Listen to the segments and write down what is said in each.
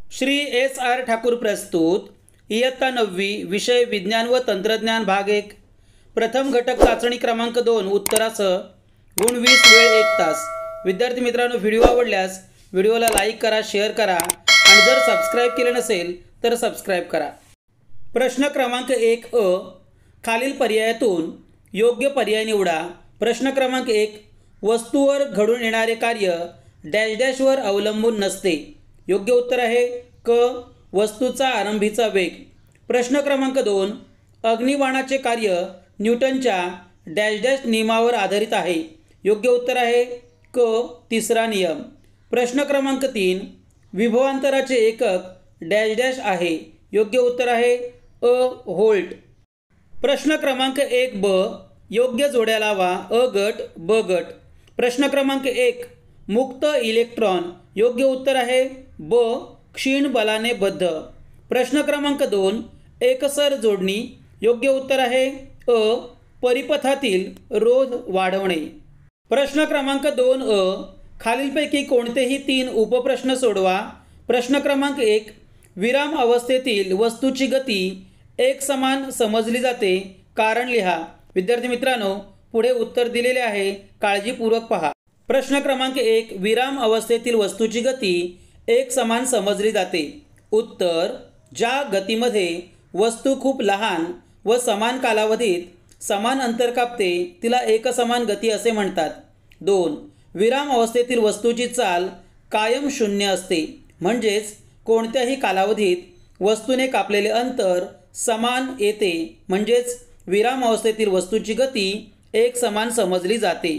Shri S R Thakur प्रस्तुत इयत्ता 9वी विषय विज्ञान व तंत्रज्ञान भाग 1 प्रथम घटक चाचणी क्रमांक 2 उत्तरासह गुण 20 वेळ 1 तास। विद्यार्थी मित्रांनो, व्हिडिओ आवडल्यास व्हिडिओला लाईक करा, शेअर करा आणि जर सबस्क्राईब केले नसेल तर सबस्क्राईब करा। प्रश्न क्रमांक 1 अ, खालील पर्यायातून योग्य पर्याय निवडा। प्रश्न क्रमांक 1, वस्तूवर घडून येणारे कार्य डॅश डॅशवर अवलंबून नसते। योग्य उत्तर आहे क, वस्तूचा आरंभीचा वेग। प्रश्न क्रमांक 2, अग्निबाणाचे कार्य न्यूटनच्या डॅश डॅश नियमावर आधारित आहे। योग्य उत्तर आहे क, तिसरा नियम। प्रश्न क्रमांक 3, विभवांतराचे एकक डॅश डॅश आहे। योग्य उत्तर आहे अ, व्होल्ट। प्रश्न क्रमांक 1 ब, योग्य जोड्या लावा अ गट ब गट। प्रश्न क्रमांक 1, मुक्त इलेक्ट्रॉन। योग्य उत्तर आहे ब, क्षीण बलाने बद्ध। प्रश्न क्रमांक 2, एकसर जोडणी। योग्य उत्तर आहे अ, परिपथातील रोध वाढवणे। प्रश्न क्रमांक 2 अ, खालीलपैकी कोणतेही 3 उपप्रश्न सोडवा। प्रश्न क्रमांक 1, विराम अवस्थेतील वस्तूची गती एकसमान समजली जाते, कारण लिहा। विद्यार्थी मित्रांनो, पुढे उत्तर दिलेले आहे, काळजीपूर्वक पहा। प्रश्न क्रमांक 1, विराम अवस्थेतील वस्तूची गती एकसमान समजली जाते। उत्तर, ज्या गतीमध्ये वस्तू खूप लहान व समान कालावधीत समान अंतर कापते तिला एकसमान गती असे म्हणतात। 2, विराम अवस्थेतील वस्तूची चाल कायम शून्य असते, म्हणजेच कोणत्याही कालावधीत वस्तूने कापलेले अंतर समान येते, म्हणजेच विराम अवस्थेतील वस्तूची गती एकसमान समजली जाते।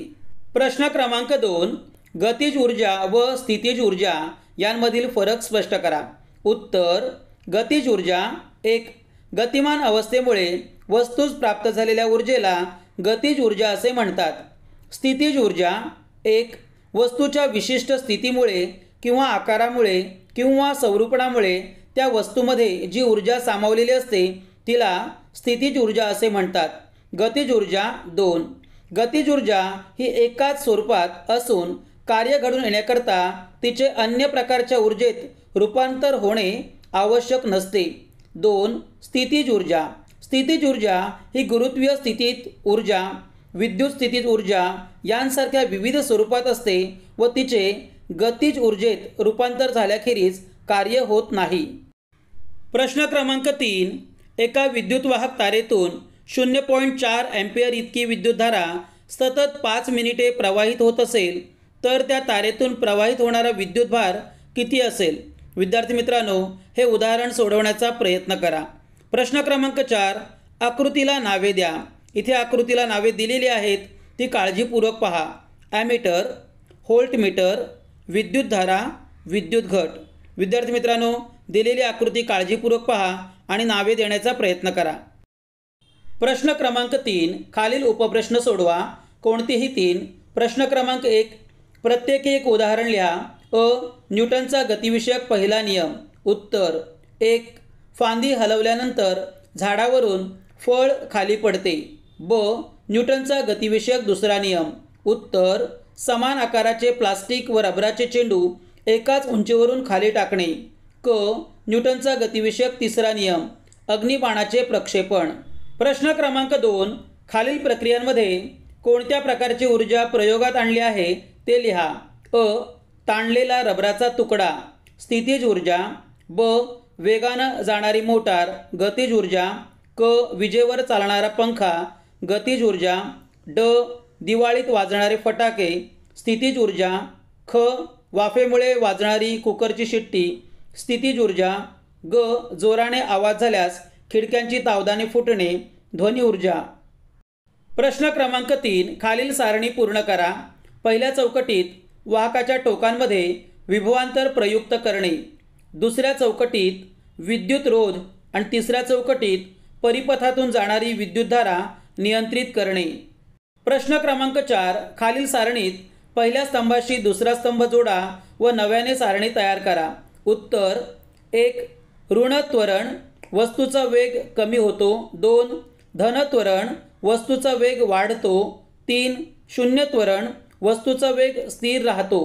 प्रश्न क्रमांक 2, गतिज ऊर्जा व स्थितिज ऊर्जा यांमधील फरक स्पष्ट करा। उत्तर, गतिज ऊर्जा 1, गतिमान अवस्थेमुळे वस्तूस प्राप्त झालेल्या ऊर्जेला गतिज ऊर्जा असे म्हणतात। स्थितिज ऊर्जा 1, वस्तूच्या विशिष्ट स्थितीमुळे किंवा आकारामुळे किंवा संरूपणामुळे त्या वस्तूमध्ये जी ऊर्जा सामावलेली असते तिला स्थितिज ऊर्जा असे म्हणतात। गतिज ऊर्जा 2, गतिज ऊर्जा ही एकाच स्वरूपात असून कार्य घडून येण्याकरता तिचे अन्य प्रकारच्या ऊर्जेत रूपांतर होणे आवश्यक नसते। 2, स्थितिज ऊर्जा। स्थितिज ऊर्जा ही गुरुत्वीय स्थितीत ऊर्जा, विद्युत स्थितीत ऊर्जा यांसारख्या विविध स्वरूपात असते व तिचे गतिज ऊर्जेत रूपांतर झाल्याखेरीज कार्य होत नाही। प्रश्न क्रमांक 3, एका विद्युतवाहक तारेतून 0.4 अँपिअर इतकी विद्युतधारा सतत 5 मिनिटे प्रवाहित होत असेल तर त्या तारेतून प्रवाहित होणारा विद्युतभार किती असेल? विद्यार्थी मित्रांनो, हे उदाहरण सोडवण्याचा प्रयत्न करा। प्रश्न क्रमांक 4, आकृतीला नावे द्या। इथे आकृतीला नावे दिलेली आहेत, ती काळजीपूर्वक पहा। ॲमीटर, व्होल्टमीटर, विद्युतधारा, विद्युत घट। विद्यार्थी मित्रांनो, दिलेली आकृती काळजीपूर्वक पहा आणि नावे देण्याचा प्रयत्न करा। प्रश्न क्रमांक 3, खालील उपप्रश्न सोडवा, कोणतेही 3। प्रश्न क्रमांक 1, प्रत्येकी एक उदाहरण लिहा। अ, न्यूटनचा गतिविषयक पहिला नियम। उत्तर, 1, फांदी हलवल्यानंतर झाडावरून फळ खाली पडते। ब, न्यूटनचा गतिविषयक दुसरा नियम। उत्तर, समान आकाराचे प्लास्टिक व रबराचे चेंडू एकाच उंचीवरून खाली टाकणे। क, न्यूटनचा गतिविषयक तिसरा नियम, अग्निबाणाचे प्रक्षेपण। प्रश्न क्रमांक 2, खालील प्रक्रियांमध्ये कोणत्या प्रकारची ऊर्जा प्रयोगात आणली आहे ते लिहा। अ, ताणलेला रबराचा तुकडा, स्थितिज ऊर्जा। ब, वेगानं जाणारी मोटार, गतिज ऊर्जा। क, विजेवर चालणारा पंखा, गतिज ऊर्जा। ड, दिवाळीत वाजणारे फटाके, स्थितिज ऊर्जा। ख, वाफेमुळे वाजणारी कुकरची शिट्टी, स्थितिज ऊर्जा। ग, जोराने आवाज झाल्यास खिडक्यांची तावदाने फुटणे, ध्वनी ऊर्जा। प्रश्न क्रमांक 3, खालील सारणी पूर्ण करा। पहिल्या चौकटीत वाहकाच्या टोकांमध्ये विभवांतर प्रयुक्त करणे, दुसऱ्या चौकटीत विद्युत रोध आणि तिसऱ्या चौकटीत परिपथातून जाणारी विद्युतधारा नियंत्रित करणे। प्रश्न क्रमांक 4, खालील सारणीत पहिल्या स्तंभाशी दुसरा स्तंभ जोडा व नव्याने सारणी तयार करा। उत्तर, 1, ऋण त्वरण, वस्तूचा वेग कमी होतो। 2, धन त्वरण, वस्तूचा वेग वाढतो। 3, शून्य त्वरण, वस्तूचा वेग स्थिर राहतो।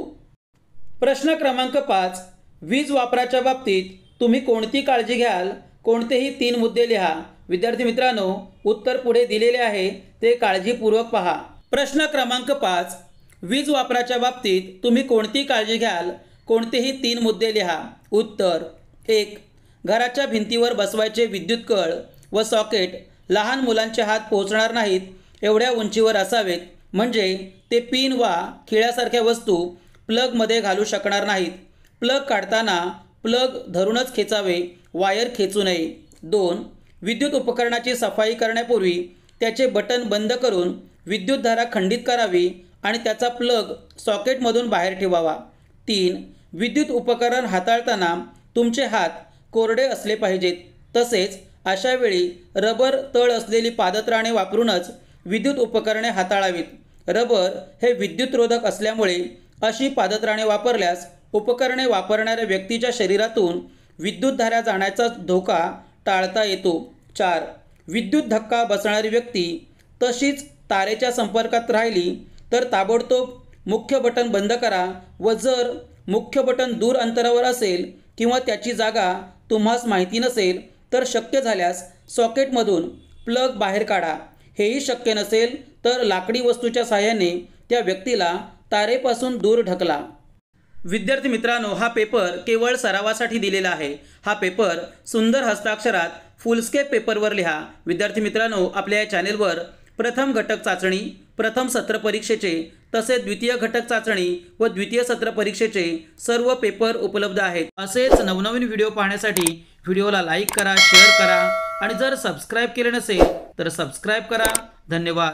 प्रश्न क्रमांक 5, वीज वापराच्या बाबतीत तुम्ही कोणती काळजी घ्याल? कोणतेही 3 मुद्दे लिहा. विद्यार्थी मित्रांनो, उत्तर पुढे दिलेले आहे, ते काळजीपूर्वक पहा. प्रश्न क्रमांक 5. वीज वापराच्या बाबतीत तुम्ही कोणती काळजी घ्याल? कोणतेही 3 मुद्दे लिहा. उत्तर: 1. घराच्या भिंतीवर बसवायचे विद्युत कळ व सॉकेट लहान मुलांचे हात पोहोचणार नाहीत एवढ्या उंचीवर असावेत, म्हणजे ते पिन वा खिळ्यासारख्या वस्तू प्लगमध्ये घालू शकणार नाहीत. प्लग काढताना प्लग धरूनच खेचावे, वायर खेचू नये. 2. विद्युत उपकरणाची सफाई करण्यापूर्वी त्याचे बटन बंद करून विद्युतधारा खंडित करावी आणि त्याचा प्लग सॉकेटमधून बाहेर ठेवावा. 3. विद्युत उपकरण हाताळताना तुमचे हात कोरडे असले पाहिजेत. तसेच अशा वेळी रबर तळ असलेली पादत्राणे वापरूनच विद्युत उपकरणे हाताळावीत. रबर हे विद्युतरोधक असल्यामुळे अशी पादत्राणे वापरल्यास उपकरणे वापरणाऱ्या व्यक्तीच्या शरीरातून विद्युतधारा जाण्याचा धोका टाळता येतो. 4. विद्युत धक्का बसणारी व्यक्ती तशीच तारेच्या संपर्कात राहिली तर ताबडतोब मुख्य बटन बंद करा व जर मुख्य बटन दूर अंतरावर असेल किंवा त्याची जागा तुम्हास माहिती नसेल तर शक्य झाल्यास सॉकेटमधून प्लग बाहेर काढा. हेही शक्य नसेल तर लाकडी वस्तूच्या साहाय्याने त्या व्यक्तीला तारेपासून दूर ढकला. विद्यार्थी मित्रांनो, हा पेपर केवळ सरावासाठी दिलेला आहे. हा पेपर सुंदर हस्ताक्षरात फुलस्केप पेपरवर लिहा. विद्यार्थी मित्रांनो, आपल्या या चॅनेलवर प्रथम घटक चाचणी, प्रथम सत्र परीक्षेचे तसेच द्वितीय घटक चाचणी व द्वितीय सत्र परीक्षेचे सर्व पेपर उपलब्ध आहेत. असेच नवनवीन व्हिडिओ पाहण्यासाठी व्हिडिओला लाईक करा, शेअर करा आणि जर सबस्क्राईब केले नसेल तर सबस्क्राईब करा. धन्यवाद.